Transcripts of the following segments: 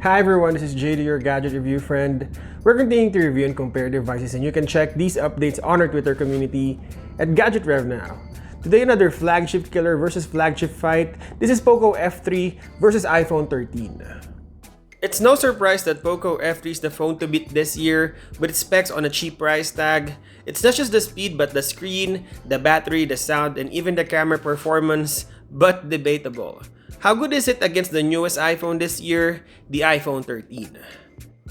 Hi everyone, this is JD, your gadget review friend. We're continuing to review and compare devices, and you can check these updates on our Twitter community at Gadget Rev now. Today, another flagship killer versus flagship fight. This is Poco F3 versus iPhone 13. It's no surprise that Poco F3 is the phone to beat this year with its specs on a cheap price tag. It's not just the speed but the screen, the battery, the sound, and even the camera performance, but debatable. How good is it against the newest iPhone this year, the iPhone 13?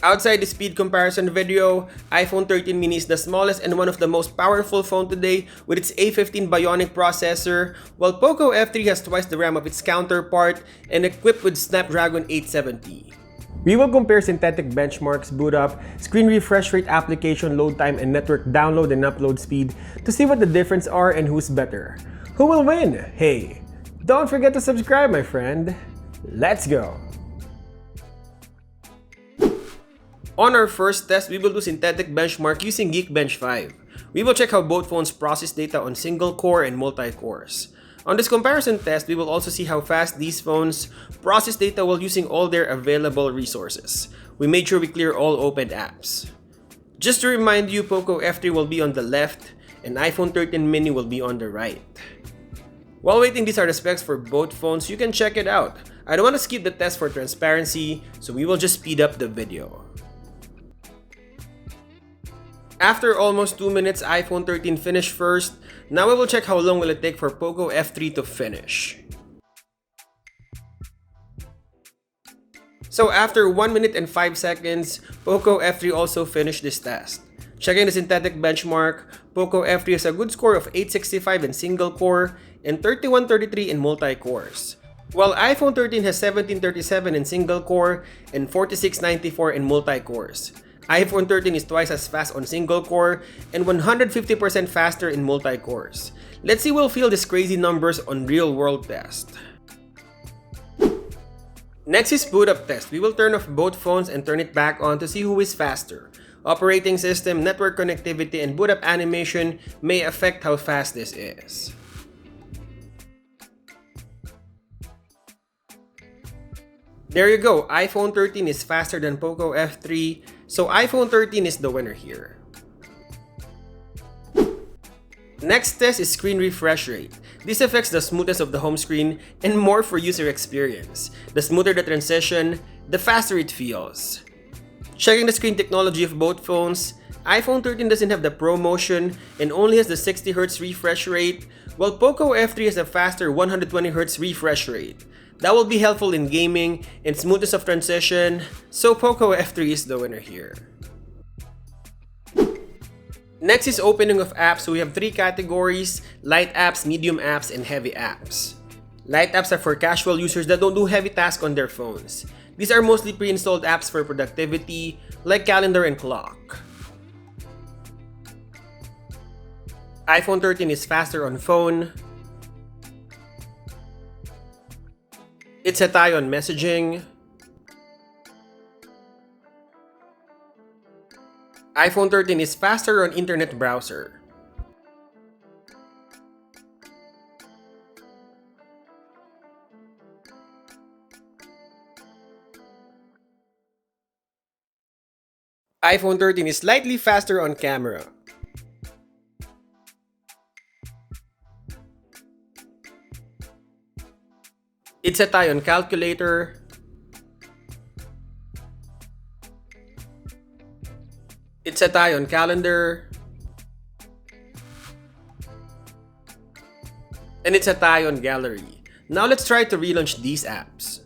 Outside the speed comparison video, iPhone 13 mini is the smallest and one of the most powerful phone today with its A15 Bionic processor, while Poco F3 has twice the RAM of its counterpart and equipped with Snapdragon 870. We will compare synthetic benchmarks, boot up, screen refresh rate, application load time, and network download and upload speed to see what the difference are and who's better. Who will win? Hey, don't forget to subscribe, my friend. Let's go! On our first test, we will do synthetic benchmark using Geekbench 5. We will check how both phones process data on single-core and multi-cores. On this comparison test, we will also see how fast these phones process data while using all their available resources. We made sure we clear all open apps. Just to remind you, Poco F3 will be on the left and iPhone 13 mini will be on the right. While waiting, these are the specs for both phones. You can check it out. I don't want to skip the test for transparency, so we will just speed up the video. After almost 2 minutes, iPhone 13 finished first. Now we will check how long will it take for Poco F3 to finish. So after 1 minute and 5 seconds, Poco F3 also finished this test. Checking the synthetic benchmark, Poco F3 has a good score of 865 in single core and 3133 in multi-cores. While iPhone 13 has 1737 in single core and 4694 in multi-cores. iPhone 13 is twice as fast on single core and 150% faster in multi-cores. Let's see who will feel these crazy numbers on real-world test. Next is boot up test. We will turn off both phones and turn it back on to see who is faster. Operating system, network connectivity, and boot up animation may affect how fast this is. There you go, iPhone 13 is faster than Poco F3, so iPhone 13 is the winner here. Next test is screen refresh rate. This affects the smoothness of the home screen and more for user experience. The smoother the transition, the faster it feels. Checking the screen technology of both phones, iPhone 13 doesn't have the ProMotion and only has the 60Hz refresh rate, while Poco F3 has a faster 120Hz refresh rate. That will be helpful in gaming and smoothness of transition, so Poco F3 is the winner here. Next is opening of apps. So we have 3 categories: light apps, medium apps, and heavy apps. Light apps are for casual users that don't do heavy tasks on their phones. These are mostly pre-installed apps for productivity, like calendar and clock. iPhone 13 is faster on phone. It's a tie on messaging. iPhone 13 is faster on internet browser. iPhone 13 is slightly faster on camera. It's a tie on calculator. It's a tie on calendar. And it's a tie on gallery. Now let's try to relaunch these apps.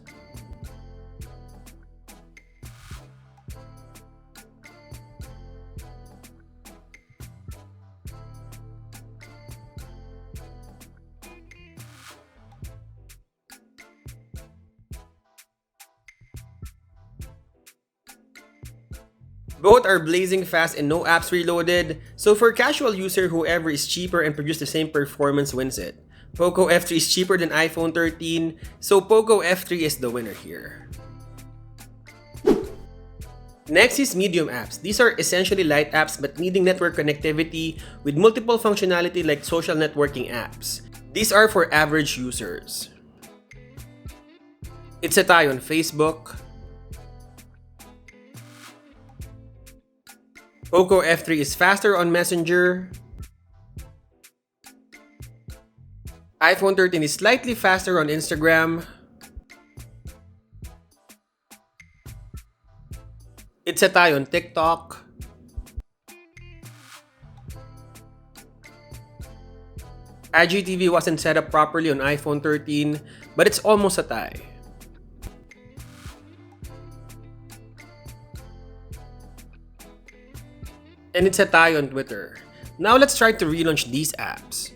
Both are blazing fast and no apps reloaded, so for casual user, whoever is cheaper and produce the same performance wins it. Poco F3 is cheaper than iPhone 13, so Poco F3 is the winner here. Next is medium apps. These are essentially light apps but needing network connectivity with multiple functionality like social networking apps. These are for average users. It's a tie on Facebook. Poco F3 is faster on Messenger. iPhone 13 is slightly faster on Instagram. It's a tie on TikTok. IGTV wasn't set up properly on iPhone 13, but it's almost a tie. And it's a tie on Twitter. Now let's try to relaunch these apps.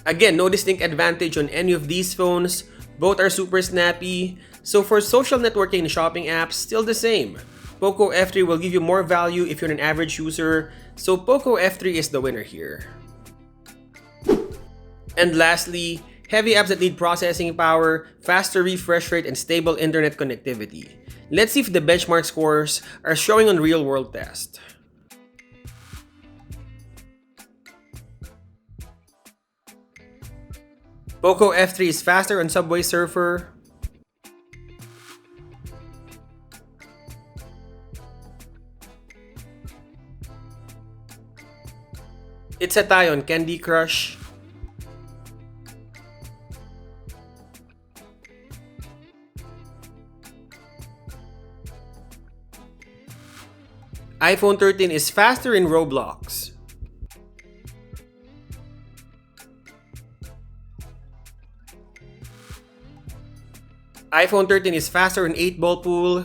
Again, no distinct advantage on any of these phones. Both are super snappy. So for social networking and shopping apps, still the same. Poco F3 will give you more value if you're an average user. So Poco F3 is the winner here. And lastly, heavy apps that need processing power, faster refresh rate, and stable internet connectivity. Let's see if the benchmark scores are showing on real-world tests. Poco F3 is faster on Subway Surfer. It's a tie on Candy Crush. iPhone 13 is faster in Roblox. iPhone 13 is faster in 8-ball pool.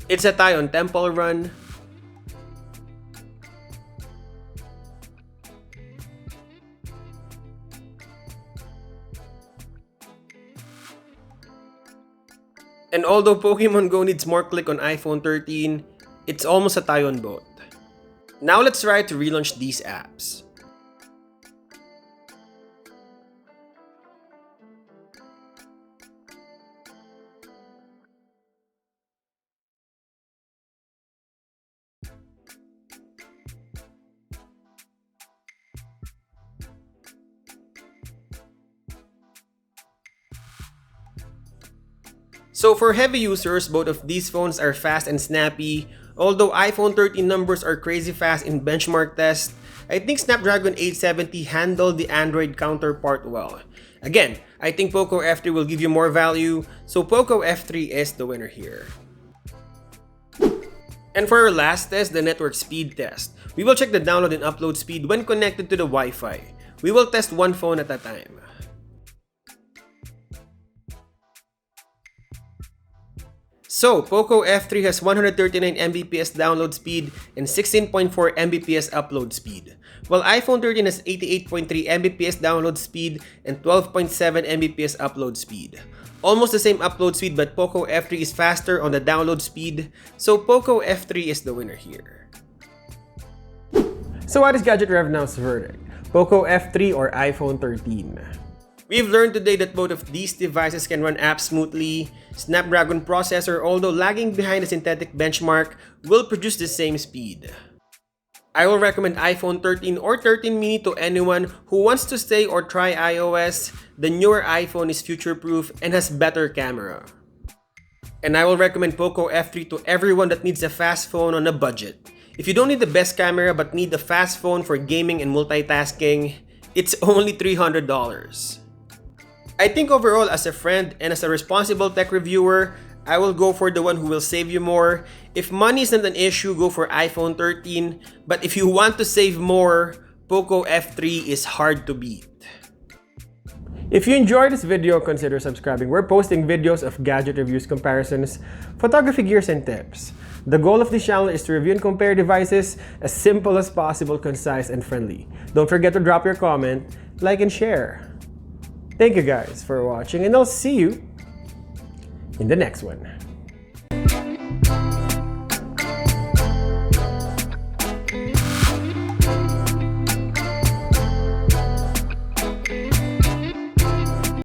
It's a tie on Temple Run. And although Pokemon Go needs more click on iPhone 13, it's almost a tie on both. Now let's try to relaunch these apps. So for heavy users, both of these phones are fast and snappy. Although iPhone 13 numbers are crazy fast in benchmark tests, I think Snapdragon 870 handled the Android counterpart well. Again, I think Poco F3 will give you more value, so Poco F3 is the winner here. And for our last test, the network speed test. We will check the download and upload speed when connected to the Wi-Fi. We will test one phone at a time. So, Poco F3 has 139 Mbps download speed and 16.4 Mbps upload speed, while iPhone 13 has 88.3 Mbps download speed and 12.7 Mbps upload speed. Almost the same upload speed, but Poco F3 is faster on the download speed, so Poco F3 is the winner here. So what is Gadget Rev Now's verdict? Poco F3 or iPhone 13? We've learned today that both of these devices can run apps smoothly. Snapdragon processor, although lagging behind the synthetic benchmark, will produce the same speed. I will recommend iPhone 13 or 13 mini to anyone who wants to stay or try iOS. The newer iPhone is future-proof and has better camera. And I will recommend Poco F3 to everyone that needs a fast phone on a budget. If you don't need the best camera but need a fast phone for gaming and multitasking, it's only $300. I think overall, as a friend and as a responsible tech reviewer, I will go for the one who will save you more. If money isn't an issue, go for iPhone 13. But if you want to save more, Poco F3 is hard to beat. If you enjoyed this video, consider subscribing. We're posting videos of gadget reviews, comparisons, photography gears, and tips. The goal of this channel is to review and compare devices as simple as possible, concise, and friendly. Don't forget to drop your comment, like, and share. Thank you guys for watching, and I'll see you in the next one.